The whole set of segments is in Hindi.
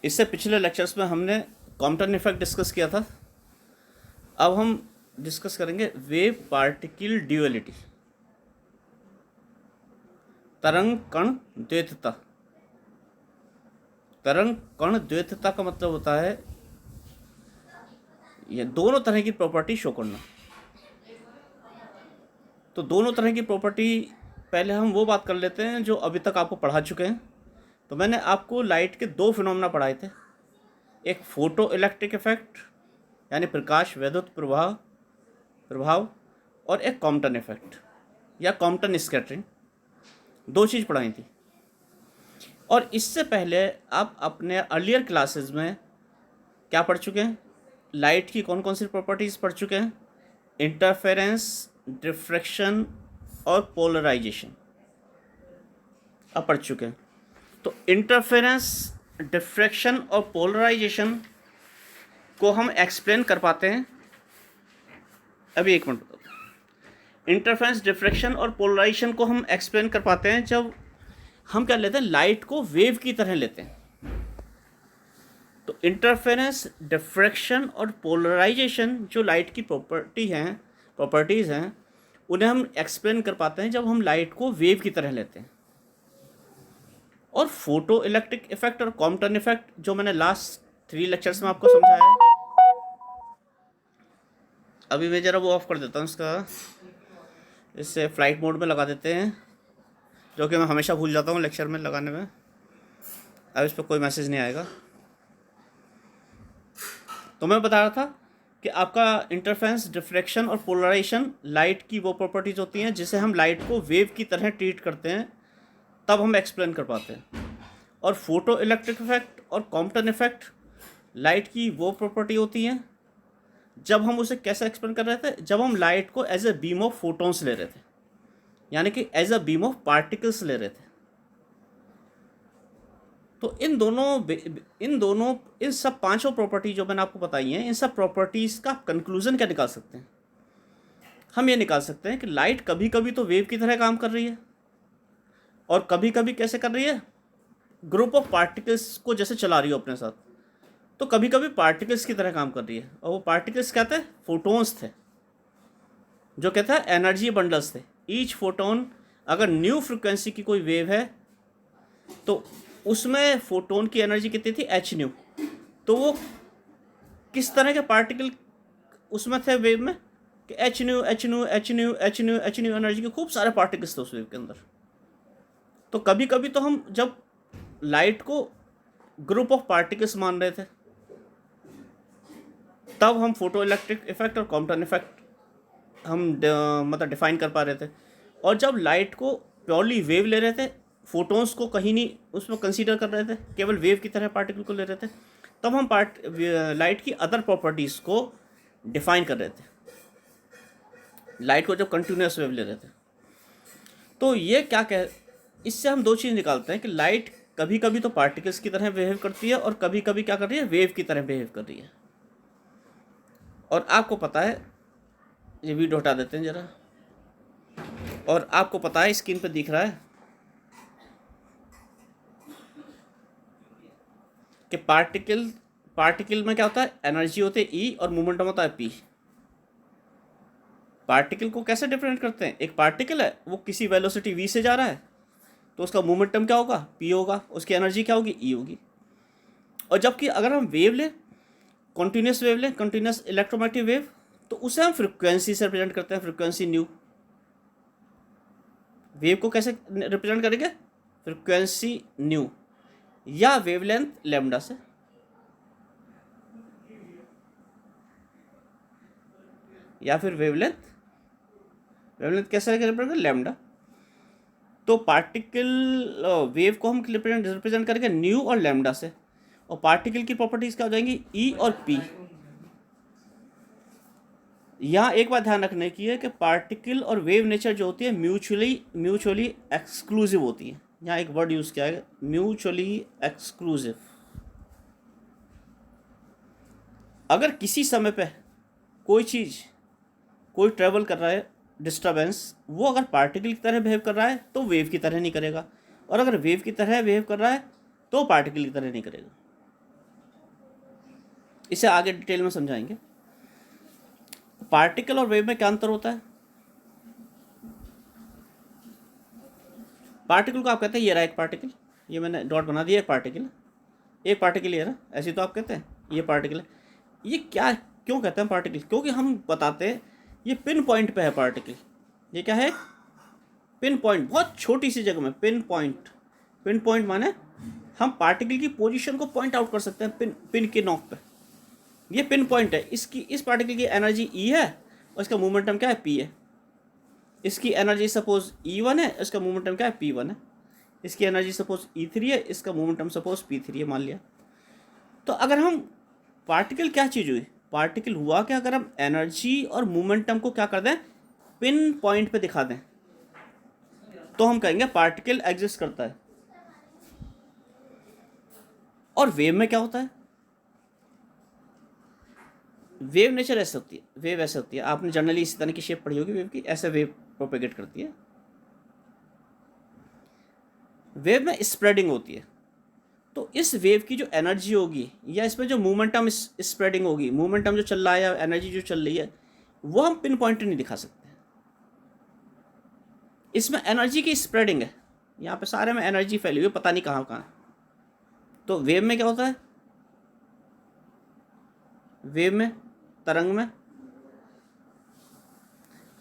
इससे पिछले लेक्चर्स में हमने कॉम्पटन इफेक्ट डिस्कस किया था। अब हम डिस्कस करेंगे वेव पार्टिकल ड्यूअलिटी, तरंग कण द्वैतता। तरंग कण द्वैतता का मतलब होता है ये दोनों तरह की प्रॉपर्टी शो करना। तो दोनों तरह की प्रॉपर्टी पहले हम वो बात कर लेते हैं जो अभी तक आपको पढ़ा चुके हैं। तो मैंने आपको लाइट के दो फिनोमेना पढ़ाए थे, एक फोटो इलेक्ट्रिक इफेक्ट यानी प्रकाश वैद्युत प्रभाव और एक कॉम्पटन इफेक्ट या कॉम्पटन स्कैटरिंग। दो चीज़ पढ़ाई थी। और इससे पहले आप अपने अर्लियर क्लासेस में क्या पढ़ चुके हैं? लाइट की कौन कौन सी प्रॉपर्टीज़ पढ़ चुके हैं? इंटरफेरेंस, डिफ्रैक्शन और पोलराइजेशन अब पढ़ चुके हैं। तो इंटरफेरेंस, डिफ्रैक्शन और पोलराइजेशन को हम एक्सप्लेन कर पाते हैं। अभी एक मिनट बताओ। इंटरफेरेंस, डिफ्रैक्शन और पोलराइजेशन को हम एक्सप्लेन कर पाते हैं जब हम क्या लेते हैं, लाइट को वेव की तरह लेते हैं। तो इंटरफेरेंस, डिफ्रैक्शन और पोलराइजेशन जो लाइट की प्रॉपर्टीज़ हैं उन्हें हम एक्सप्लेन कर पाते हैं जब हम लाइट को वेव की तरह लेते हैं। और फोटो इलेक्ट्रिक इफेक्ट और कॉम्पटन इफेक्ट जो मैंने लास्ट 3 लेक्चर्स में आपको समझाया है। अभी मैं ज़रा वो ऑफ कर देता हूँ इसका, इससे फ्लाइट मोड में लगा देते हैं, जो कि मैं हमेशा भूल जाता हूँ लेक्चर में लगाने में। अब इस पर कोई मैसेज नहीं आएगा। तो मैं बता रहा था कि आपका इंटरफेरेंस, डिफ्रैक्शन और पोलराइजेशन लाइट की वो प्रॉपर्टीज़ होती हैं जिसे हम लाइट को वेव की तरह ट्रीट करते हैं, तब हम एक्सप्लेन कर पाते हैं। और फोटो इलेक्ट्रिक इफेक्ट और कॉम्पटन इफेक्ट लाइट की वो प्रॉपर्टी होती हैं जब हम उसे कैसे एक्सप्लेन कर रहे थे, जब हम लाइट को as a beam of photons ले रहे थे, यानी कि as a beam of particles ले रहे थे। तो इन सब पांचों प्रॉपर्टी जो मैंने आपको बताई हैं, इन सब प्रॉपर्टीज़ का कंक्लूजन क्या निकाल सकते हैं? हम ये निकाल सकते हैं कि लाइट कभी कभी तो वेव की तरह काम कर रही है और कभी कभी कैसे कर रही है, ग्रुप ऑफ पार्टिकल्स को जैसे चला रही हो अपने साथ। तो कभी कभी पार्टिकल्स की तरह काम कर रही है, और वो पार्टिकल्स क्या थे? फोटोन्स थे, जो कहता है एनर्जी बंडल्स थे। ईच फोटोन, अगर न्यू फ्रिक्वेंसी की कोई वेव है तो उसमें फोटोन की एनर्जी कितनी थी? H new. तो वो किस तरह के पार्टिकल उसमें थे वेव में कि H new H new H new H new H new energy के खूब सारे पार्टिकल्स थे उस वेव के अंदर। तो कभी कभी तो हम जब लाइट को ग्रुप ऑफ पार्टिकल्स मान रहे थे, तब हम फोटो इलेक्ट्रिक इफेक्ट और कॉम्पटन इफेक्ट हम मतलब डिफाइन कर पा रहे थे। और जब लाइट को प्योरली वेव ले रहे थे, फोटोन्स को कहीं नहीं उसमें कंसीडर कर रहे थे, केवल वेव की तरह पार्टिकल को ले रहे थे, तब हम लाइट की अदर प्रॉपर्टीज़ को डिफाइन कर रहे थे, लाइट को जब कंटिन्यूस वेव ले रहे थे। तो ये क्या कह, इससे हम दो चीज़ निकालते हैं कि लाइट कभी कभी तो पार्टिकल्स की तरह बिहेव करती है और कभी कभी क्या कर रही है, वेव की तरह बिहेव कर रही है। और आपको पता है, ये वीडियो हटा देते हैं ज़रा, और आपको पता है स्क्रीन पे दिख रहा है कि पार्टिकल में क्या होता है, एनर्जी होती है ई और मोमेंटम होता है पी। पार्टिकल को कैसे डिफरेंट करते हैं? एक पार्टिकल है, वो किसी वेलोसिटी वी से जा रहा है, तो उसका मोमेंटम क्या होगा? पी होगा। उसकी एनर्जी क्या होगी? ई होगी। और जबकि अगर हम वेव लें, कॉन्टीन्यूस वेव लें, कॉन्टीन्यूस इलेक्ट्रोमैग्नेटिक वेव, तो उसे हम फ्रिक्वेंसी से रिप्रेजेंट करते हैं, फ्रिक्वेंसी न्यू। वेव को कैसे रिप्रेजेंट करेंगे? फ्रिक्वेंसी न्यू या वेवलेंथ लैम्डा से। या फिर वेवलेंथ कैसे रिप्रेजेंट? लैम्डा। तो पार्टिकल वेव को हम रिप्रेजेंट करेंगे न्यू और लैम्डा से। और पार्टिकल की प्रॉपर्टीज क्या हो जाएंगी? ई और पी। यहाँ एक बात ध्यान रखने की है कि पार्टिकल और वेव नेचर जो होती है म्यूचुअली एक्सक्लूसिव होती है। यहाँ एक वर्ड यूज किया है, म्यूचुअली एक्सक्लूसिव। अगर किसी समय पे कोई ट्रेवल कर रहा है, डिस्टर्बेंस, वो अगर पार्टिकल की तरह बिहेव कर रहा है तो वेव की तरह नहीं करेगा, और अगर वेव की तरह बिहेव कर रहा है तो पार्टिकल की तरह नहीं करेगा। इसे आगे डिटेल में समझाएंगे। पार्टिकल और वेव में क्या अंतर होता है? पार्टिकल को आप कहते हैं ये रहा एक पार्टिकल, ये मैंने डॉट बना दिया, एक पार्टिकल ये रहा, ऐसे तो आप कहते हैं ये पार्टिकल है। ये क्या क्यों कहते हैं पार्टिकल? क्योंकि हम बताते हैं ये पिन पॉइंट पे है पार्टिकल। ये क्या है? पिन पॉइंट, बहुत छोटी सी जगह में पिन पॉइंट। पिन पॉइंट माने हम पार्टिकल की पोजीशन को पॉइंट आउट कर सकते हैं पिन के नोक पे। ये पिन पॉइंट है। इस पार्टिकल की एनर्जी ई है और इसका मोमेंटम क्या है? पी है। इसकी एनर्जी सपोज E1 है, इसका मोमेंटम क्या है? P1 है। इसकी एनर्जी सपोज E3 है, इसका मोमेंटम सपोज P3 है, मान लिया। तो अगर हम पार्टिकल क्या चीज़ हुई? पार्टिकल हुआ कि अगर हम एनर्जी और मोमेंटम को क्या कर दें, पिन पॉइंट पे दिखा दें, तो हम कहेंगे पार्टिकल एग्जिस्ट करता है। और वेव में क्या होता है? वेव नेचर ऐसे होती है, वेव ऐसे होती है, आपने जनरली इसी तरह की शेप पढ़ी होगी वेव की, ऐसे वेव प्रोपेगेट करती है। वेव में स्प्रेडिंग होती है। तो इस वेव की जो एनर्जी होगी या इसमें जो मोमेंटम स्प्रेडिंग होगी, मोमेंटम जो चल रहा है या एनर्जी जो चल रही है, वो हम पिन पॉइंट नहीं दिखा सकते। इसमें एनर्जी की स्प्रेडिंग है, यहाँ पे सारे में एनर्जी फैली हुई है, पता नहीं कहाँ कहाँ। तो वेव में क्या होता है? वेव में, तरंग में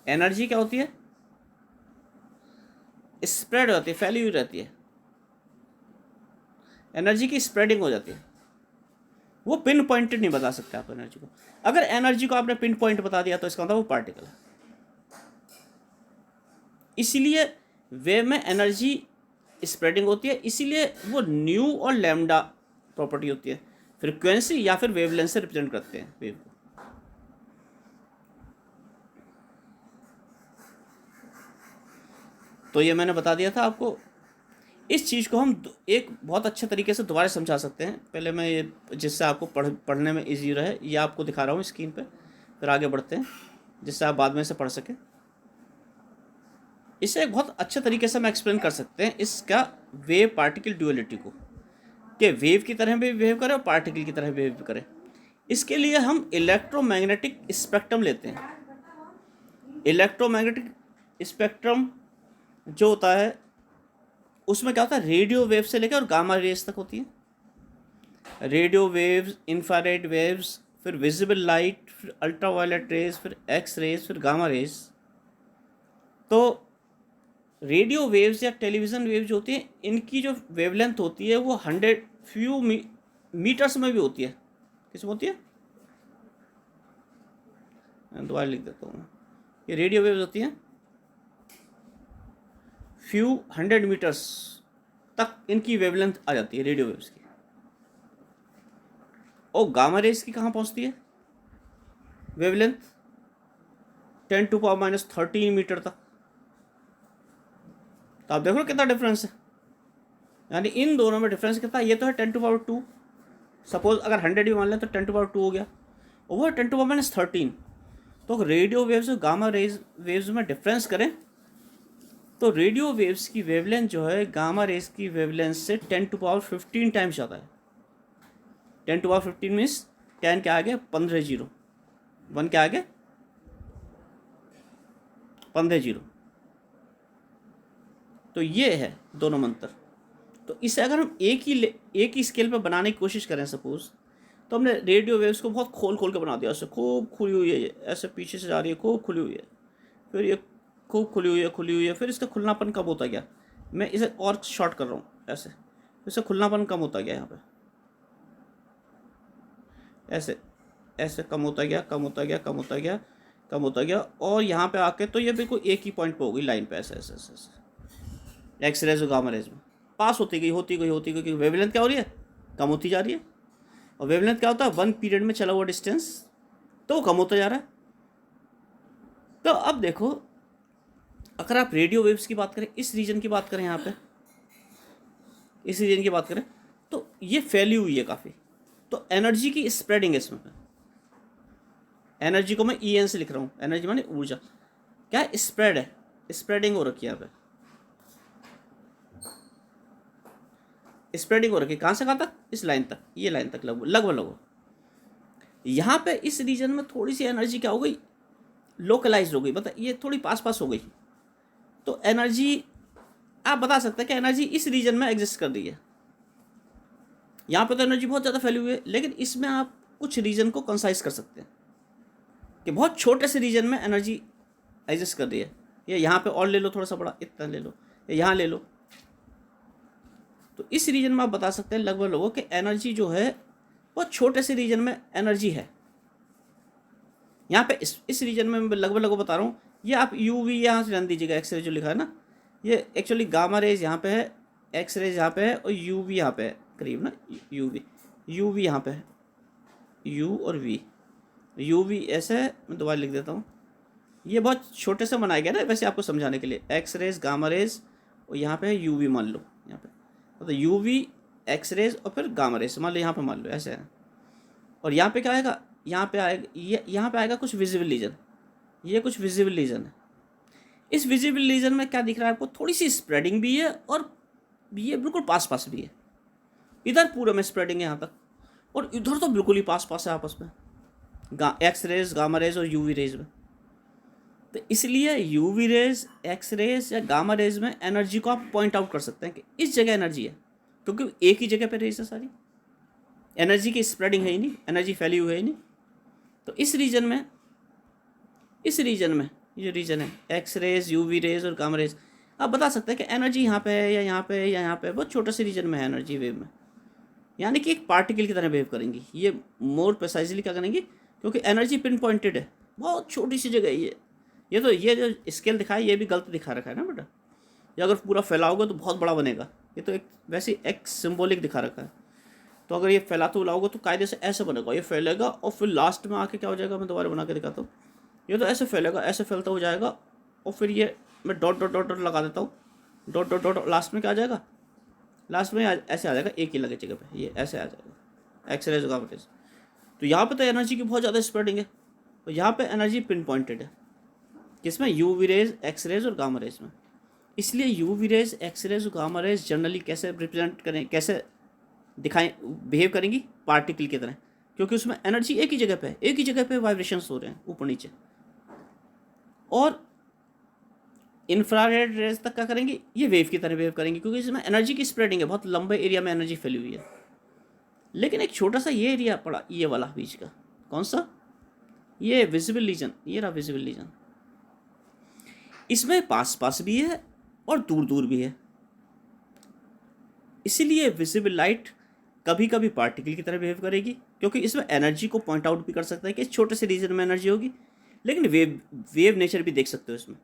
एनर्जी क्या होती है? स्प्रेड होती है, फैली हुई रहती है, एनर्जी की स्प्रेडिंग हो जाती है। वो पिन पॉइंटेड नहीं बता सकते आप एनर्जी को। अगर एनर्जी को आपने पिन पॉइंट बता दिया तो इसका मतलब वो पार्टिकल है। इसीलिए वेव में एनर्जी स्प्रेडिंग होती है, इसीलिए वो न्यू और लैम्डा प्रॉपर्टी होती है, फ्रीक्वेंसी या फिर वेवलेंथ से रिप्रेजेंट करते हैं वेव को। तो ये मैंने बता दिया था आपको। इस चीज़ को हम एक बहुत अच्छे तरीके से दोबारा समझा सकते हैं। पहले मैं ये, जिससे आपको पढ़ने में इजी रहे, ये आपको दिखा रहा हूँ स्क्रीन पे, फिर आगे बढ़ते हैं जिससे आप बाद में से पढ़ सकें। इसे एक बहुत अच्छे तरीके से हम एक्सप्लेन कर सकते हैं इसका वेव पार्टिकल ड्यूअलिटी को, कि वेव की तरह भी बिहेव करे और पार्टिकल की तरह बिहेव करे। इसके लिए हम इलेक्ट्रोमैग्नेटिक स्पेक्ट्रम लेते हैं। इलेक्ट्रोमैग्नेटिक स्पेक्ट्रम जो होता है उसमें क्या होता है, रेडियो वेव से लेकर और गामा रेज तक होती है। रेडियो वेव्स, इंफ्रारेड वेव्स, फिर विजिबल लाइट, फिर अल्ट्रावायलेट रेज, फिर एक्स रेज, फिर गामा रेज। तो रेडियो वेव्स या टेलीविज़न वेव जो होती हैं, इनकी जो वेवलेंथ होती है वो 100 फ्यू मीटर्स में भी होती है। किसमें होती है? दोबारा लिख देता हूँ। ये रेडियो वेव्स होती हैं फ्यू 100 मीटर्स तक, इनकी वेवलेंथ आ जाती है रेडियो वेव्स की। और गामा रेज की कहाँ पहुँचती है वेवलेंथ? 10⁻³ मीटर तक। तो आप देखो कितना डिफरेंस है, यानी इन दोनों में डिफरेंस कितना? ये तो है 10⁻², सपोज अगर 100 भी मान लें तो 10⁻² हो गया, और वो 10⁻13। तो रेडियो वेव्स और गामा रेज वेव्स में डिफरेंस करें तो रेडियो वेव्स की वेवलेंथ जो है गामा रेज की वेवलेंथ से 10⁻15 टाइम्स ज़्यादा है। 10⁻15 मीन्स 10 के आगे 15 जीरो, 1 के आगे 15 जीरो। तो ये है दोनों में अंतर। तो इसे अगर हम एक ही स्केल पर बनाने की कोशिश करें सपोज, तो हमने रेडियो वेव्स को बहुत खोल खोल के बना दिया, ऐसे खूब खुली हुई है, ये ऐसे पीछे से जा रही है, खूब खुली हुई है, फिर ये खूब खुली हुई है, फिर इसका खुलनापन कम होता गया। मैं इसे और शॉर्ट कर रहा हूँ, ऐसे इससे खुलनापन कम होता गया, यहाँ पे ऐसे ऐसे कम होता गया, कम होता गया, कम होता गया, कम होता गया, और यहाँ पे आके तो ये बिल्कुल एक ही पॉइंट पे हो गई लाइन पे, ऐसे ऐसे ऐसे ऐसे एक्स रेज और गामा रेज में पास होती गई, क्योंकि वेवलेंथ क्या हो रही है? कम होती जा रही है। और वेवलेंथ क्या होता है? 1 पीरियड में चला हुआ डिस्टेंस, तो वो कम होता जा रहा है। तो अब देखो, अगर आप रेडियो वेव्स की बात करें, इस रीजन की बात करें, यहाँ पे इस रीजन की बात करें, तो ये फैली हुई है काफ़ी। तो एनर्जी की स्प्रेडिंग है इसमें। एनर्जी को मैं EN से लिख रहा हूँ, एनर्जी माने ऊर्जा, क्या है? स्प्रेड है, स्प्रेडिंग हो रखी है यहाँ पे, स्प्रेडिंग हो रखी है। कहाँ से कहाँ तक? इस लाइन तक, ये लाइन तक लगभग लगभग। यहाँ पे इस रीजन में थोड़ी सी एनर्जी क्या हो गई, लोकलाइज हो गई, मतलब ये थोड़ी पास पास हो गई। तो एनर्जी आप बता सकते हैं कि एनर्जी इस रीजन में एग्जिस्ट कर रही है। यहाँ पे तो एनर्जी बहुत ज़्यादा फैली हुई है, लेकिन इसमें आप कुछ रीजन को कंसाइज कर सकते हैं कि बहुत छोटे से रीजन में एनर्जी एग्जिस्ट कर रही है। ये यहाँ पे और ले लो, थोड़ा सा बड़ा, इतना ले लो, या यहाँ ले लो। तो इस रीजन में आप बता सकते हैं लगभग लोगों कि एनर्जी जो है बहुत छोटे से रीजन में एनर्जी है। यहाँ पे इस रीजन में मैं लगभग बता रहा हूँ। ये आप यूवी यहाँ से जान दीजिएगा, एक्सरे जो लिखा है ना, ये एक्चुअली गामा रेज यहाँ पे है, एक्स रेज यहाँ पे है, और यूवी यहाँ पे है करीब ना, यूवी यहाँ पे है, यू और वी, यूवी ऐसे है, मैं दोबारा लिख देता हूँ। ये बहुत छोटे से बनाया गया ना वैसे आपको समझाने के लिए, एक्स रेज, गामा रेज, और यहाँ पे है यूवी मान लो, यहाँ पे मतलब यूवी, एक्स रेज और फिर गामा रेज मान लो, यहाँ पे मान लो ऐसे है। और यहाँ पे क्या आएगा, यहाँ पे आएगा, ये यहाँ पे आएगा कुछ विजिबल रीजन, ये कुछ विजिबल रीजन है। इस विजिबल रीजन में क्या दिख रहा है आपको, थोड़ी सी स्प्रेडिंग भी है और ये बिल्कुल पास पास भी है। इधर पूरे में स्प्रेडिंग है यहाँ तक, और इधर तो बिल्कुल ही पास पास है आपस में, एक्स रेज, गामा रेज और यूवी रेज में। तो इसलिए यूवी रेज, एक्स रेज या गामा रेज में एनर्जी को आप पॉइंट आउट कर सकते हैं कि इस जगह एनर्जी है, क्योंकि एक ही जगह पे रेज है सारी, एनर्जी की स्प्रेडिंग है ही नहीं, एनर्जी फैली हुई है ही नहीं। तो इस रीजन में ये रीजन है एक्स रेज, यूवी रेज और गामा रेज, आप बता सकते हैं कि एनर्जी यहाँ पे है या यहाँ पे है या यहाँ पे, बहुत छोटे से रीजन में है एनर्जी वेव में, यानी कि एक पार्टिकल की तरह वेव करेंगी। ये मोर प्रिसाइजली क्या करेंगी, क्योंकि एनर्जी पिन पॉइंटेड है, बहुत छोटी सी जगह है ये जो स्केल दिखा है ये भी गलत दिखा रखा है ना बेटा, ये अगर पूरा फैलाओगे तो बहुत बड़ा बनेगा, ये तो एक वैसे एक सिंबॉलिक दिखा रखा है। तो अगर ये फैलाते हुए तो कायदे से ऐसे बनेगा, ये फैलेगा और फिर लास्ट में आके क्या हो जाएगा, मैं दोबारा बना के दिखाता हूँ। ये तो ऐसे फैलेगा, ऐसे फैलता हो जाएगा, और फिर ये मैं डॉट डॉट डॉट डॉट लगा देता हूँ, डॉट डॉट डॉट, लास्ट में क्या आ जाएगा, लास्ट में ऐसे आ जाएगा एक ही लगे जगह पे, ये ऐसे आ जाएगा एक्स रेज, गामा रेज। तो यहाँ पे तो एनर्जी की बहुत ज़्यादा स्प्रेडिंग है, तो यहाँ पे एनर्जी पिन पॉइंटेड है, किसमें, यूवी रेज, एक्स रेज और गामा रेज में। इसलिए यूवी रेज, एक्स रेज और गामा रेज जनरली कैसे रिप्रेजेंट करें, कैसे दिखाएं, बिहेव करेंगी पार्टिकल की तरह, क्योंकि उसमें एनर्जी एक ही जगह पे है, एक ही जगह पे वाइब्रेशंस हो रहे हैं ऊपर नीचे। और इंफ्रारेड रेज तक क्या करेंगी, ये वेव की तरह वेव करेंगी, क्योंकि इसमें एनर्जी की स्प्रेडिंग है, बहुत लंबे एरिया में एनर्जी फैली हुई है। लेकिन एक छोटा सा ये एरिया पड़ा, ये वाला बीच का, कौन सा, ये विजिबल रीजन, ये रहा विजिबल रीजन, इसमें पास पास भी है और दूर दूर भी है। इसीलिए विजिबल लाइट कभी कभी पार्टिकल की तरह बिहेव करेगी, क्योंकि इसमें एनर्जी को पॉइंट आउट भी कर सकता है कि इस छोटे से रीजन में एनर्जी होगी, लेकिन वेव नेचर भी देख सकते हो इसमें,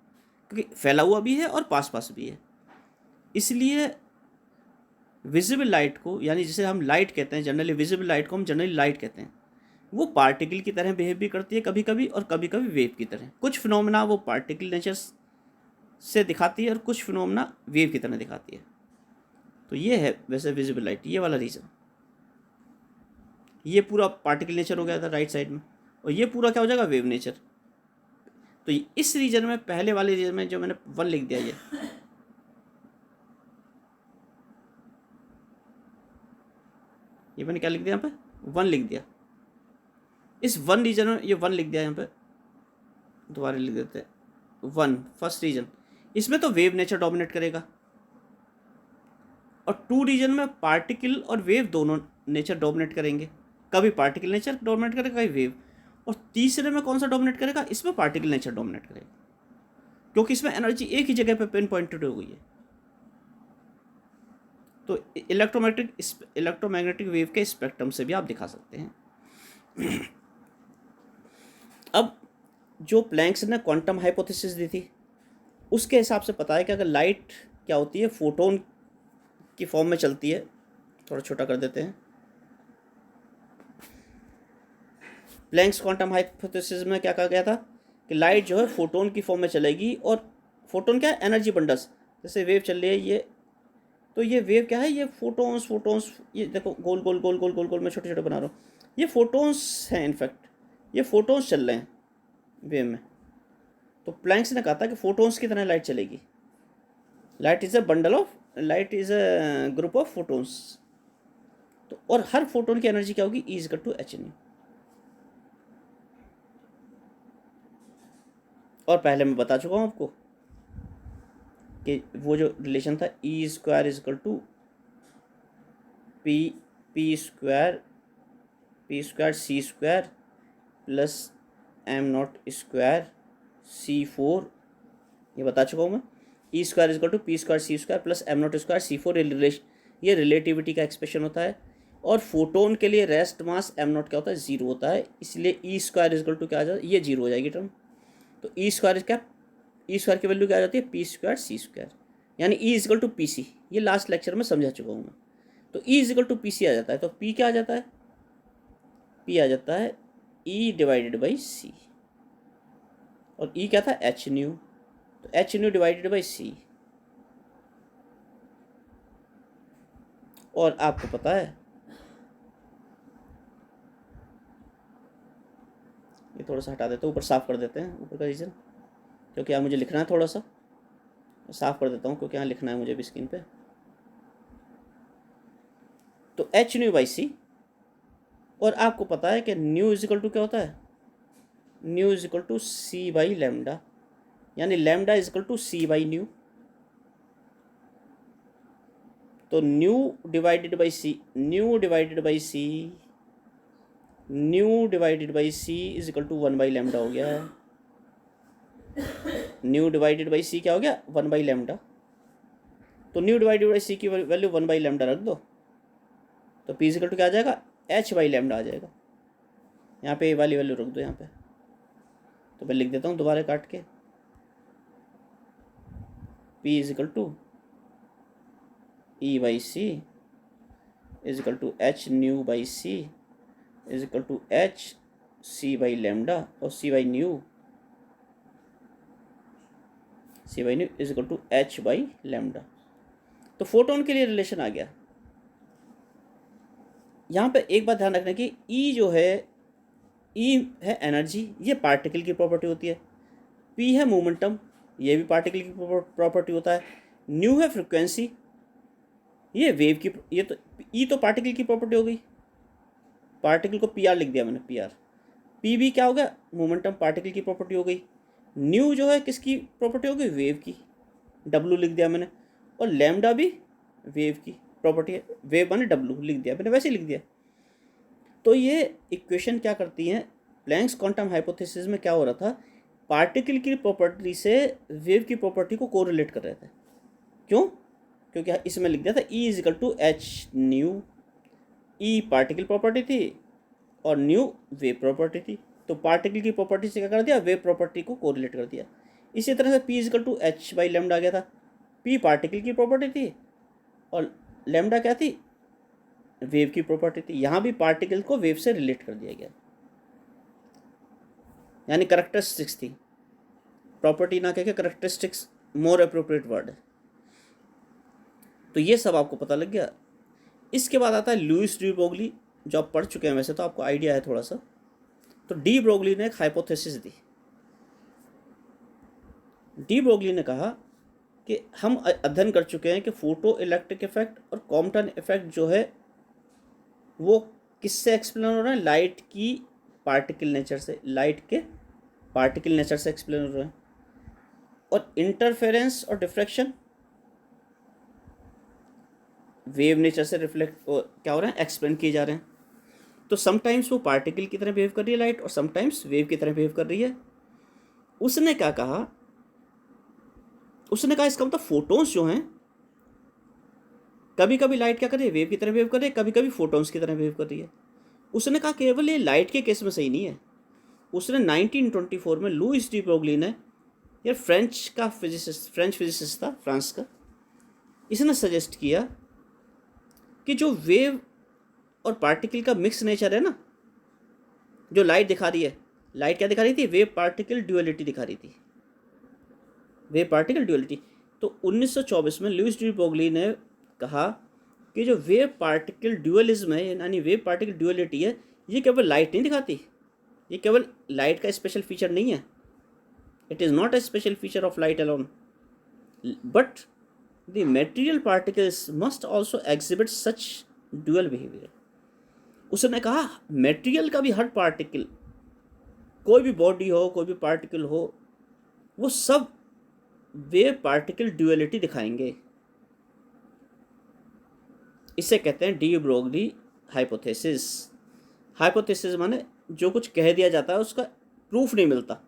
क्योंकि फैला हुआ भी है और पास पास भी है। इसलिए विजिबल लाइट को, यानी जिसे हम लाइट कहते हैं जनरली, विजिबल लाइट को हम जनरली लाइट कहते हैं, वो पार्टिकल की तरह बिहेव भी करती है कभी कभी, और कभी कभी वेव की तरह। कुछ फिनोमेना वो पार्टिकल नेचर से दिखाती है और कुछ फिनोमेना वेव की तरह दिखाती है। तो ये है वैसे विजिबल लाइट, ये वाला रीजन, ये पूरा पार्टिकल नेचर हो गया था राइट साइड में, और ये पूरा क्या हो जाएगा, वेव नेचर। तो इस रीजन में, पहले वाले रीजन में जो मैंने 1 लिख दिया, ये मैंने क्या लिख दिया यहाँ पे, 1 लिख दिया। इस 1 रीजन में ये 1 लिख दिया, यहाँ पे दोबारा लिख देते हैं 1, फर्स्ट रीजन, इसमें तो वेव नेचर डोमिनेट करेगा, और 2 रीजन में पार्टिकल और वेव दोनों नेचर डोमिनेट करेंगे, कभी पार्टिकल नेचर डोमिनेट करेगा, कभी वेव। और तीसरे में कौन सा डोमिनेट करेगा, इसमें पार्टिकल नेचर डोमिनेट करेगा, क्योंकि इसमें एनर्जी एक ही जगह पे पिन पॉइंटेड हो गई है। तो इलेक्ट्रोमैग्नेटिक वेव के स्पेक्ट्रम से भी आप दिखा सकते हैं। अब जो प्लैंक्स ने क्वांटम हाइपोथेसिस दी थी, उसके हिसाब से पता है कि अगर लाइट क्या होती है, फोटोन की फॉर्म में चलती है, थोड़ा छोटा कर देते हैं। प्लैंक्स क्वांटम हाइपोथेसिस में क्या कहा गया था कि लाइट जो है फोटोन की फॉर्म में चलेगी, और फोटोन क्या है, एनर्जी बंडल्स, जैसे वेव चल रही है ये, तो ये वेव क्या है, ये फोटोन्स, ये देखो गोल गोल गोल गोल गोल गोल मैं छोटे छोटे बना रहा हूँ, ये फोटोन्स हैं, इनफैक्ट ये फोटोन्स चल रहे हैं वेव में। तो प्लैंक्स ने कहा था कि फोटोन्स की तरह लाइट चलेगी, light is a group of photons. तो और हर फोटोन की एनर्जी क्या होगी, E = H²। और पहले मैं बता चुका हूँ आपको कि वो जो रिलेशन था E square is equal to P P square C square plus M naught square C4, ये बता चुका हूँ मैं। E square is equal to P square C square plus M naught square C4, ये रिलेटिविटी का एक्सप्रेशन होता है। और फोटोन के लिए रेस्ट मास एम नॉट क्या होता है, 0 होता है, इसलिए ई स्क्वायर इजकल टू क्या आ जाता है, ये 0 हो जाएगी टर्म। तो ई स्क्वायर क्या, ई स्क्वायर की वैल्यू क्या आ जाती है, पी स्क्वायर सी स्क्वायर, यानी ई इजकल टू पी सी। ये लास्ट लेक्चर में समझा चुका हूँ मैं। तो ई इजकल टू पी सी आ जाता है, तो पी क्या आ जाता है, पी आ जाता है ई डिवाइडेड बाई सी, और ई क्या था, एच न्यू, तो एच न्यू डिवाइडेड बाई सी। और आपको पता है, ये थोड़ा सा हटा देते हैं, ऊपर साफ कर देते हैं ऊपर का रीजन, क्योंकि यहाँ मुझे लिखना है, थोड़ा सा साफ कर देता हूँ क्योंकि यहाँ लिखना है मुझे भी स्क्रीन पे। तो एच न्यू बाई सी, और आपको पता है कि न्यू इजिकल टू क्या होता है, nu is equal to C by lambda, यानी lambda is equal to C by nu. तो nu divided by C, nu divided by C, nu divided by C is equal to 1 by lambda हो गया। न्यू डिवाइडेड बाई सी क्या हो गया, 1 बाई लेमडा। तो न्यू डिवाइडेड बाई सी की वैल्यू 1 बाई लेमडा रख दो, तो पी इजिकल टू क्या आ जाएगा, एच बाई लेमडा आ जाएगा। यहाँ पे ये वाली वैल्यू रख दो यहाँ पे, तो मैं लिख देता हूँ दोबारा काट के, P is equal to E by C is equal to H nu by C is equal to H C by lambda, और C by nu is equal to H by lambda. तो फोटोन के लिए रिलेशन आ गया। यहाँ पे एक बात ध्यान रखने की, ई जो है, ई है एनर्जी, ये पार्टिकल की प्रॉपर्टी होती है। पी है मोमेंटम, ये भी पार्टिकल की प्रॉपर्टी होता है। न्यू है फ्रिक्वेंसी, ये वेव की, ये तो ई तो पार्टिकल की प्रॉपर्टी हो गई, पार्टिकल को पी आर लिख दिया मैंने, पी आर। पी भी क्या हो गया, मोमेंटम, पार्टिकल की प्रॉपर्टी हो गई। न्यू जो है किसकी प्रॉपर्टी हो गई, वेव की, डब्लू लिख दिया मैंने। और लैम्डा भी वेव की प्रॉपर्टी है, वेव माने डब्लू लिख दिया मैंने, वैसे ही लिख दिया। तो ये इक्वेशन क्या करती हैं, प्लैंक्स क्वांटम हाइपोथेसिस में क्या हो रहा था, पार्टिकल की प्रॉपर्टी से वेव की प्रॉपर्टी को कोरिलेट कर रहे थे। क्यों, क्योंकि इसमें लिख दिया था E is equal to H nu, E particle property थी और न्यू वेव प्रॉपर्टी थी। तो पार्टिकल की प्रॉपर्टी से क्या कर दिया, वेव प्रॉपर्टी को कोरिलेट कर दिया। इसी तरह से P is equal to H by lambda आ गया था, पी पार्टिकल की प्रॉपर्टी थी और लेमडा क्या थी, वेव की प्रॉपर्टी थी। यहाँ भी पार्टिकल को वेव से रिलेट कर दिया गया, यानी करेक्टरिस्टिक्स थी, प्रॉपर्टी ना कह के करेक्टरिस्टिक्स मोर अप्रोप्रिएट वर्ड है। तो ये सब आपको पता लग गया। इसके बाद आता है लुईस डी ब्रोगली, जो आप पढ़ चुके हैं वैसे तो, आपको आइडिया है थोड़ा सा। तो डी ब्रोगली ने एक हाइपोथेसिस दी। डी ब्रोगली ने कहा कि हम अध्ययन कर चुके हैं कि फोटो इलेक्ट्रिक इफेक्ट और कॉम्पटन इफेक्ट जो है वो किससे एक्सप्लेन हो रहा है, लाइट की पार्टिकल नेचर से, लाइट के पार्टिकल नेचर से एक्सप्लेन हो रहे हैं। और इंटरफेरेंस और डिफ्रैक्शन वेव नेचर से रिफ्लेक्ट क्या हो रहे हैं, एक्सप्लेन किए जा रहे हैं। तो समटाइम्स वो पार्टिकल की तरह बिहेव कर रही है लाइट, और समटाइम्स वेव की तरह बिहेव कर रही है। उसने क्या कहा, उसने कहा इसका मतलब फोटोन्स जो हैं, कभी कभी लाइट क्या कर रही है, वेव की तरह बिहेव कर रही है, कभी कभी फोटोन्स की तरह बिहेव कर रही है। उसने कहा केवल ये लाइट के केस में सही नहीं है। उसने 1924 में लुईस डी ब्रोगली ने, यार फ्रेंच फिजिसिस्ट था, फ्रांस का, इसने सजेस्ट किया कि जो वेव और पार्टिकल का मिक्स नेचर है ना, जो लाइट दिखा रही है, लाइट क्या दिखा रही थी, वेव पार्टिकल ड्यूअलिटी दिखा रही थी, वेव पार्टिकल ड्यूअलिटी। तो 1924 में लुईस डी ब्रोगली ने कहा कि जो वेव पार्टिकल ड्यूअलिज्म है, यानी वेव पार्टिकल ड्यूअलिटी है, ये केवल लाइट नहीं दिखाती, ये केवल लाइट का स्पेशल फीचर नहीं है, it is not a special feature of light alone, but the material particles must also exhibit such dual behaviour. उसने कहा मेटीरियल का भी हर पार्टिकल, कोई भी बॉडी हो, कोई भी पार्टिकल हो, वो सब वेव पार्टिकल ड्यूअलिटी दिखाएंगे। इसे कहते हैं डी ब्रोगली हाइपोथेसिस। हाइपोथेसिस माने जो कुछ कह दिया जाता है उसका प्रूफ नहीं मिलता,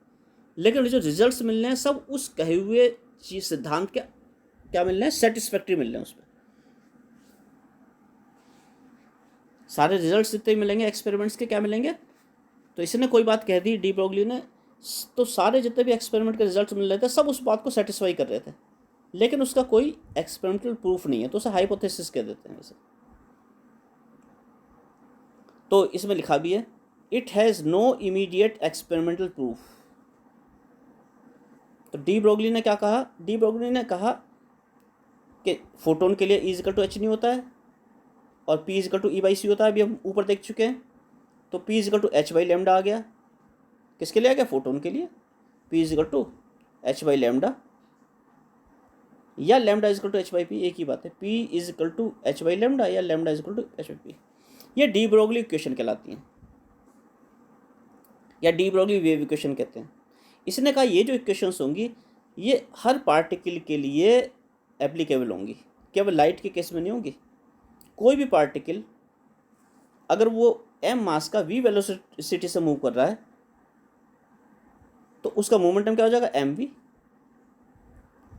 लेकिन जो रिजल्ट्स मिल रहे हैं सब उस कहे हुए चीज सिद्धांत के क्या मिल रहे हैं, सेटिस्फैक्ट्री मिल रहे हैं। उसमें सारे रिजल्ट्स जितने मिलेंगे एक्सपेरिमेंट्स के क्या मिलेंगे, तो इसने कोई बात कह दी डी ब्रोगली ने, तो सारे जितने भी एक्सपेरिमेंट के रिजल्ट्स मिल रहे थे सब उस बात को सेटिस्फाई कर रहे थे, लेकिन उसका कोई एक्सपेरिमेंटल प्रूफ नहीं है, तो उसे हाइपोथेसिस कह देते हैं वैसे। तो इसमें लिखा भी है it has no immediate experimental proof. तो डी ब्रोगली ने क्या कहा, डी ब्रोगली ने कहा कि फोटोन के लिए E इक्वल टू एच नहीं होता है और P equal to E by C होता है। अभी हम ऊपर देख चुके हैं, तो P equal to H by lambda आ गया। किसके लिए आ गया, फोटोन के लिए। P equal to H by lambda या lambda equal to H by P, एक ही बात है। P equal to H by lambda या lambda equal to H by P, ये डी ब्रोगली इक्वेशन कहलाती हैं या डी ब्रोगली वेव इक्वेशन कहते हैं। इसने कहा ये जो इक्वेशंस होंगी ये हर पार्टिकल के लिए एप्लीकेबल होंगी, केवल लाइट के केस में नहीं होंगी। कोई भी पार्टिकल अगर वो m मास का v वेलोसिटी से मूव कर रहा है तो उसका मोमेंटम क्या हो जाएगा, mv।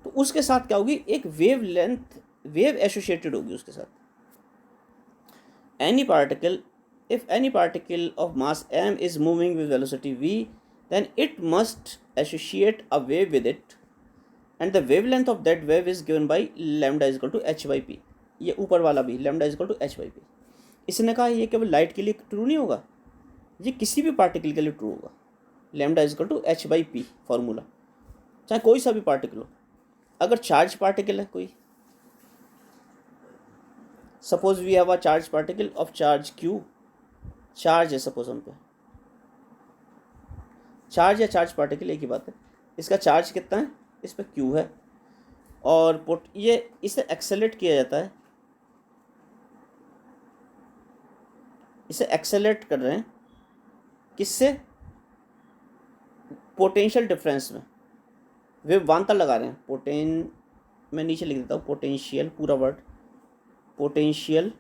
तो उसके साथ क्या होगी, एक वेव लेंथ, वेव एसोसिएटेड होगी उसके साथ। any particle, if any particle of mass m is moving with velocity v, then it must associate a wave with it, and the wavelength of that wave is given by lambda is equal to h by p। ये ऊपर वाला भी lambda is equal to h by p। इसने कहा ये केवल लाइट के लिए ट्रू नहीं होगा, ये किसी भी पार्टिकल के लिए ट्रू होगा। lambda is equal to h by p formula, चाहे कोई सा भी पार्टिकल हो। अगर चार्ज पार्टिकल है कोई, suppose we have a charge particle of charge q, charge है सपोज हम पे, चार्ज या चार्ज पार्टिकल एक ही बात है। इसका चार्ज कितना है, इस पर q है और ये इसे एक्सेलरेट किया जाता है, इसे एक्सेलरेट कर रहे हैं किससे, पोटेंशियल डिफरेंस में, वे वांतर लगा रहे हैं। मैं नीचे लिख देता हूँ पोटेंशियल, पूरा वर्ड पोटेंशियल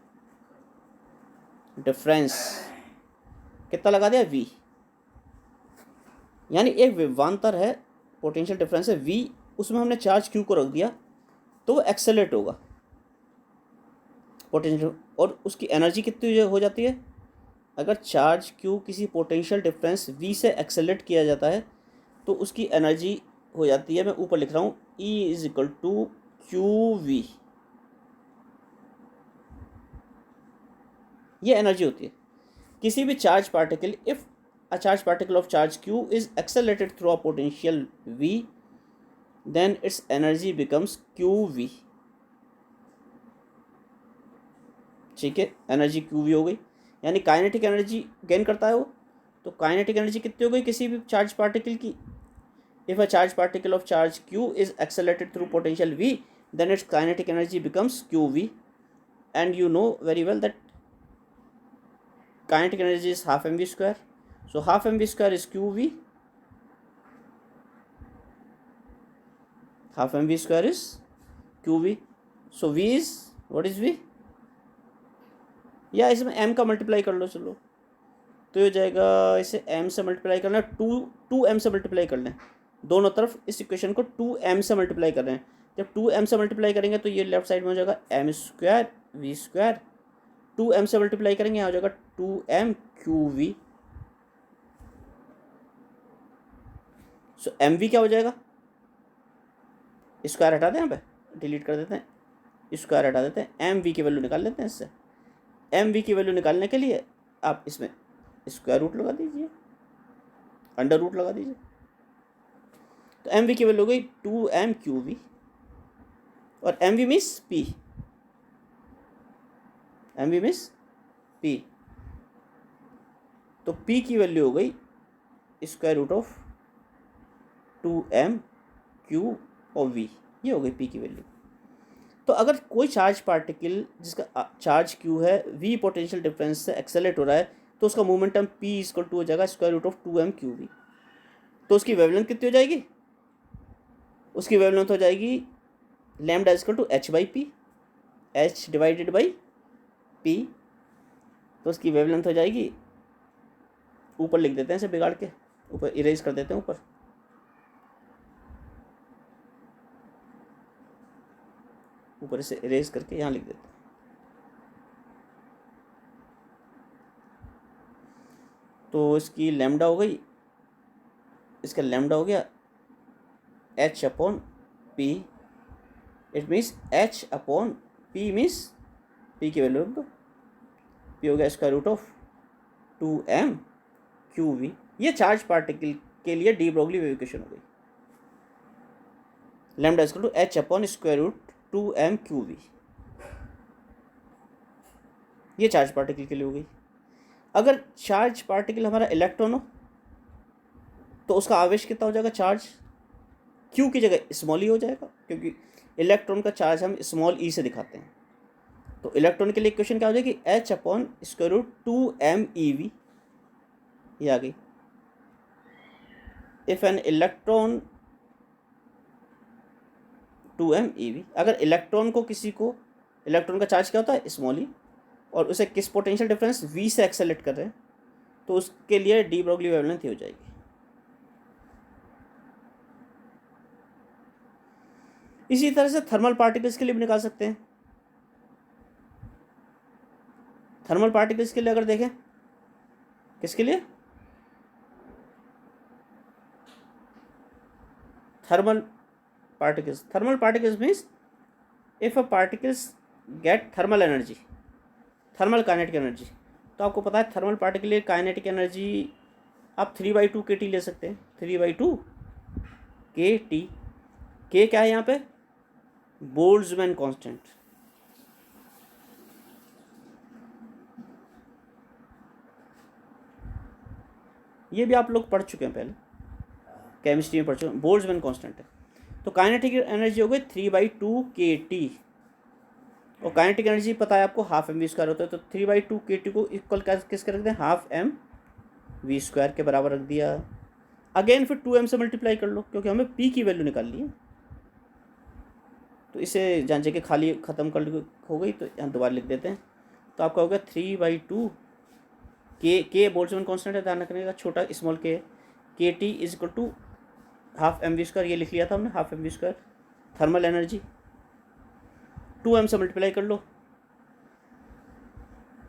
डिफरेंस कितना लगा दिया, v। यानी एक विभवांतर है, पोटेंशियल डिफरेंस है v, उसमें हमने चार्ज q को रख दिया तो वो एक्सेलरेट होगा पोटेंशियल, और उसकी एनर्जी कितनी हो जाती है। अगर चार्ज q किसी पोटेंशियल डिफरेंस v से एक्सेलरेट किया जाता है तो उसकी एनर्जी हो जाती है, मैं ऊपर लिख रहा हूँ, E is equal to QV। ये एनर्जी होती है किसी भी charge particle. If a charge particle of charge q is accelerated through a potential v, then its energy becomes QV। ठीक है, एनर्जी QV हो गई, यानी काइनेटिक एनर्जी गेन करता है वो। तो काइनेटिक एनर्जी कितनी हो गई किसी भी चार्ज पार्टिकल की, if a charge particle of charge q is accelerated through potential v, then its kinetic energy becomes QV, and you know very well that kinetic energy is half mv square, so half mv square is QV, half mv square is QV, so v is, what is v, या इसमें m का मल्टीप्लाई कर लो, चलो तो ये हो जाएगा, इसे m से मल्टीप्लाई करना है, 2m से मल्टीप्लाई कर लें दोनों तरफ, इस इक्वेशन को 2m से मल्टीप्लाई कर रहे हैं। जब 2m से मल्टीप्लाई करेंगे तो ये लेफ्ट साइड में हो जाएगा m square v square, 2m से मल्टीप्लाई करेंगे यहाँ हो जाएगा 2m QV। सो mv क्या हो जाएगा, स्क्वायर हटा दें, यहाँ पे डिलीट कर देते हैं, स्क्वायर हटा देते हैं, mv की वैल्यू निकाल लेते हैं। इससे mv की वैल्यू निकालने के लिए आप इसमें स्क्वायर रूट लगा दीजिए, अंडर रूट लगा दीजिए, तो mv की वैल्यू हो गई 2m QV, और mv means p, mv means p, तो p की वैल्यू हो गई square root of 2m q और v, ये हो गई p की वैल्यू। तो अगर कोई चार्ज पार्टिकल जिसका चार्ज q है, v पोटेंशियल डिफरेंस से एक्सेलरेट हो रहा है, तो उसका मोमेंटम p इक्वल टू हो जाएगा square root of 2m QV। तो उसकी वेवलेंथ कितनी हो जाएगी, उसकी वेवलेंथ हो जाएगी lambda equal to H by P, H divided by P. तो उसकी वेवलेंथ हो जाएगी, ऊपर लिख देते हैं इसे बिगाड़ के, ऊपर इरेज कर देते हैं ऊपर इसे इरेज करके यहाँ लिख देते हैं। तो इसकी लैम्डा हो गई, इसका लैम्डा हो गया H upon P. It means H upon P means P की वैल्यू रख दो, पी हो गया square root of 2m Q V. ये चार्ज पार्टिकल के लिए डी ब्रोगली वेव इक्वेशन हो गई। Lambda equal to H upon square root 2m Q V, ये चार्ज पार्टिकल के लिए हो गई। अगर चार्ज पार्टिकल हमारा इलेक्ट्रॉन हो तो उसका आवेश कितना हो जाएगा, चार्ज क्यू की जगह स्मॉल ई हो जाएगा, क्योंकि इलेक्ट्रॉन का चार्ज हम स्मॉल ई से दिखाते हैं। तो इलेक्ट्रॉन के लिए इक्वेशन क्या हो जाएगी, H upon square root 2m ev, ये आ गई। If an electron 2m ev, अगर इलेक्ट्रॉन को किसी को, इलेक्ट्रॉन का चार्ज क्या होता है, स्मॉल ई, और उसे किस पोटेंशियल डिफरेंस v से एक्सेलेरेट कर रहे हैं, तो उसके लिए डी ब्रोगली वेवलेंथ हो जाएगी। इसी तरह से थर्मल पार्टिकल्स के लिए भी निकाल सकते हैं। थर्मल पार्टिकल्स के लिए अगर देखें, किसके लिए, thermal particles means if a particles get thermal energy, thermal kinetic energy. तो आपको पता है थर्मल पार्टिकल के लिए काइनेटिक एनर्जी आप 3/2 kT ले सकते हैं, 3/2 kT। के क्या है यहाँ पे, बोल्ट्जमैन कांस्टेंट। ये भी आप लोग पढ़ चुके हैं, पहले केमिस्ट्री में पढ़ चुके हैं, बोल्ट्जमैन कांस्टेंट है। तो काइनेटिक एनर्जी हो गई 3/2 kT, और काइनेटिक एनर्जी पता है आपको हाफ mv² होता है। तो 3/2 kT को इक्वल किसके रख दें, हाफ mv² के बराबर रख दिया। अगेन फिर 2m से मल्टीप्लाई कर लो, क्योंकि हमें p की वैल्यू निकालनी है। तो इसे जान के खाली ख़त्म कर हो गई, तो यहाँ दोबारा लिख देते हैं। तो आपका होगा 3/2 के बोल्ट्जमैन कांस्टेंट है, ध्यान रखने का, छोटा स्मॉल के T is equal to half mv², ये लिख लिया था हमने, half mv²। Thermal energy 2m से मल्टीप्लाई कर लो,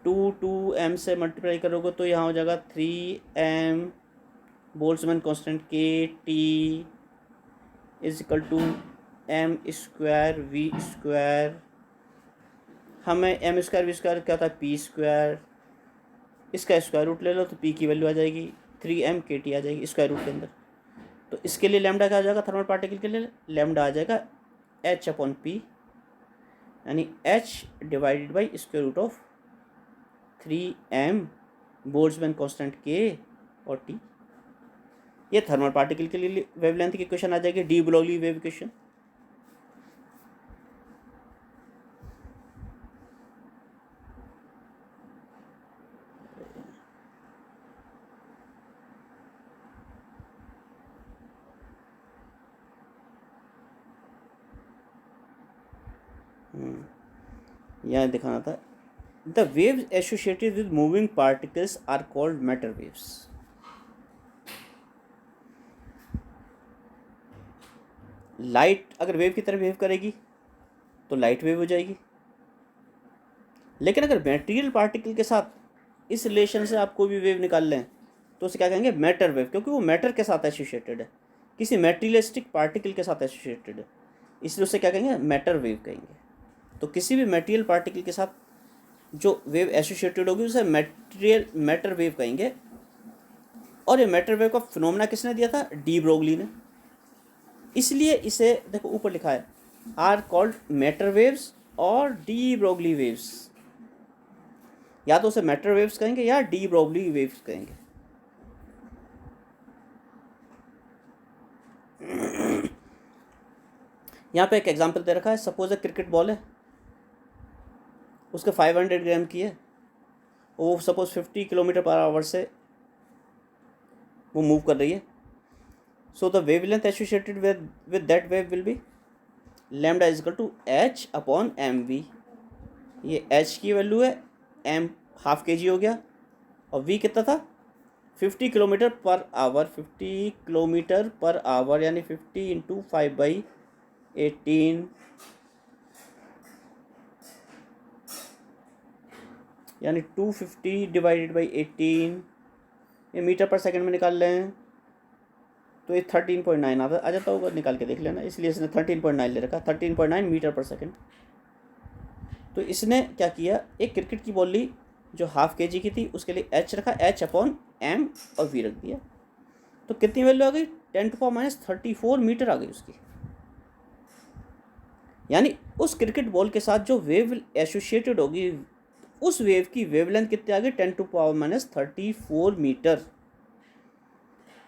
2m से मल्टीप्लाई करोगे तो यहाँ हो जाएगा 3m Boltzmann constant K T is equal to m² v²। हमें m² v² क्या होता है, p²। इसका स्क्वायर रूट ले लो तो p की वैल्यू आ जाएगी 3m kT आ जाएगी स्क्वायर रूट के अंदर। तो इसके लिए लैम्डा क्या आ जाएगा, थर्मल पार्टिकल के लिए लैम्डा आ जाएगा h अपॉन p, यानी h divided by square root of 3m Boltzmann constant k और t। ये थर्मल पार्टिकल के लिए वेवलेंथ की इक्वेशन आ जाएगी, डी ब्रोगली वेव इक्वेशन। यहाँ दिखाना था, the waves associated with moving particles are called matter waves. Light अगर वेव की तरह बिहेव करेगी तो लाइट वेव हो जाएगी, लेकिन अगर मटेरियल पार्टिकल के साथ इस रिलेशन से आप कोई भी वेव निकाल लें तो उसे क्या कहेंगे, मैटर वेव, क्योंकि वो मैटर के साथ एसोसिएटेड है, किसी मेटीरियलिस्टिक पार्टिकल के साथ एसोसिएटेड है, इसलिए उसे क्या कहेंगे, मैटर वेव कहेंगे। तो किसी भी मटेरियल पार्टिकल के साथ जो वेव एसोसिएटेड होगी उसे मैटर वेव कहेंगे। और ये मैटर वेव का फिनोमेना किसने दिया था, डी ब्रोगली ने। इसलिए इसे देखो ऊपर लिखा है, आर कॉल्ड मैटर वेव्स और डी ब्रोगली वेव्स। या तो उसे मैटर वेव्स कहेंगे या डी ब्रोगली वेव्स कहेंगे। यहाँ पे एक एग्जांपल दे रखा है, सपोज ए क्रिकेट बॉल है, उसके 500 ग्राम की है, वो सपोज 50 किलोमीटर पर आवर से वो मूव कर रही है। So the wavelength associated with that wave will be lambda is equal to h upon M V. ये h की वैल्यू है, m हाफ के जी हो गया, और v कितना था 50 kilometre per hour. 50 kilometre per hour यानी 50 इंटू 5/18 यानी 250 डिवाइडेड बाई 18, ये मीटर पर सेकंड में निकाल रहे हैं तो ये 13.9 आ जाता होगा, निकाल के देख लेना। इसलिए इसने 13.9 ले रखा, 13.9 मीटर पर सेकंड। तो इसने क्या किया, एक क्रिकेट की बॉल ली जो हाफ के जी की थी, उसके लिए h रखा, h अपॉन m और v रख दिया। तो कितनी वैल्यू आ गई 10⁻34 मीटर आ गई उसकी। यानी उस क्रिकेट बॉल के साथ जो वेव एसोसिएटेड होगी, उस वेव की वेवलेंथ कितनी आ गई 10⁻34 मीटर,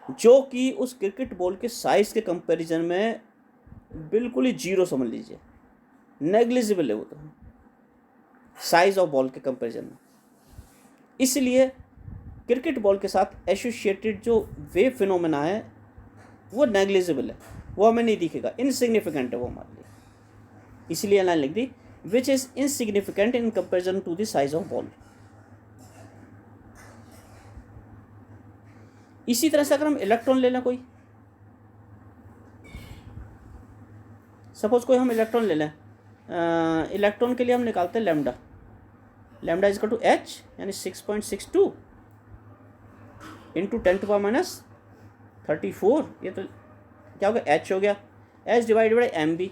जो कि उस क्रिकेट बॉल के साइज के कंपैरिजन में बिल्कुल ही जीरो समझ लीजिए, नेग्लिजिबल है वो तो साइज ऑफ बॉल के कंपैरिजन में। इसलिए क्रिकेट बॉल के साथ एसोसिएटेड जो वेव फिनोमेना है वो नेग्लिजिबल है, वो हमें नहीं दिखेगा, इनसिग्निफिकेंट है वो हमारे लिए। इसलिए लाइन लिख दी which is insignificant in comparison to the size of ball. इसी तरह से अगर हम इलेक्ट्रॉन ले लें, कोई सपोज कोई हम इलेक्ट्रॉन ले लें, इलेक्ट्रॉन के लिए हम निकालते हैं lambda. Lambda is equal to H यानी 6.62 इंटू 10⁻34। ये तो क्या हो गया, एच हो गया, H divided by M B.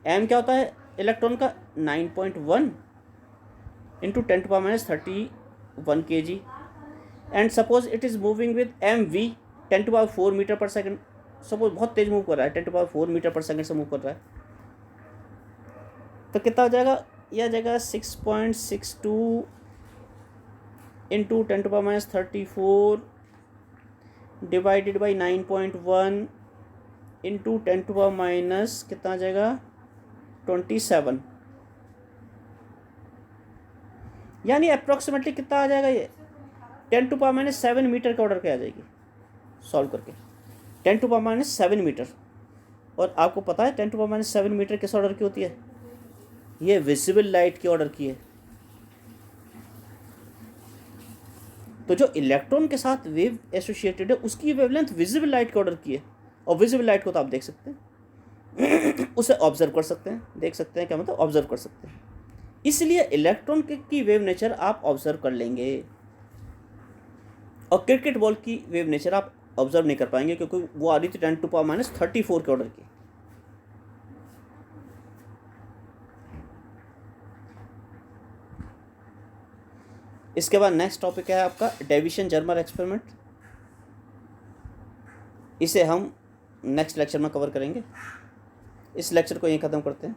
M क्या होता है इलेक्ट्रॉन का 9.1 into 10⁻31 kg। And suppose it is moving with M V 10⁴ metre पर सेकंड। सपोज बहुत तेज मूव कर रहा है, 10⁴ मीटर पर सेकंड से मूव कर रहा है, तो कितना हो जाएगा, यह आ जाएगा 6.62 इंटू 10⁻34 डिवाइडेड बाई 9.1 इंटू 10⁻, कितना आ जाएगा 27, यानी अप्रॉक्सीमेटली कितना आ जाएगा, ये 10⁻7 मीटर के ऑर्डर के आ जाएगी सॉल्व करके, 10⁻7 मीटर। और आपको पता है 10⁻7 मीटर किस ऑर्डर की होती है, ये विजिबल लाइट के ऑर्डर की है। तो जो इलेक्ट्रॉन के साथ वेव एसोसिएटेड है उसकी वेवलेंथ विजिबल लाइट के ऑर्डर की है, और विजिबल लाइट को तो आप देख सकते हैं, उसे ऑब्जर्व कर सकते हैं, देख सकते हैं, क्या मतलब ऑब्जर्व कर सकते हैं। इसलिए इलेक्ट्रॉन की वेव नेचर आप ऑब्जर्व कर लेंगे, और क्रिकेट बॉल की वेव नेचर आप ऑब्जर्व नहीं कर पाएंगे क्योंकि वो आ रही थी 10⁻34 के ऑर्डर की। इसके बाद नेक्स्ट टॉपिक है आपका डेविसन जर्मर एक्सपेरिमेंट। इसे हम नेक्स्ट लेक्चर में कवर करेंगे। इस लेक्चर को यहीं ख़त्म करते हैं।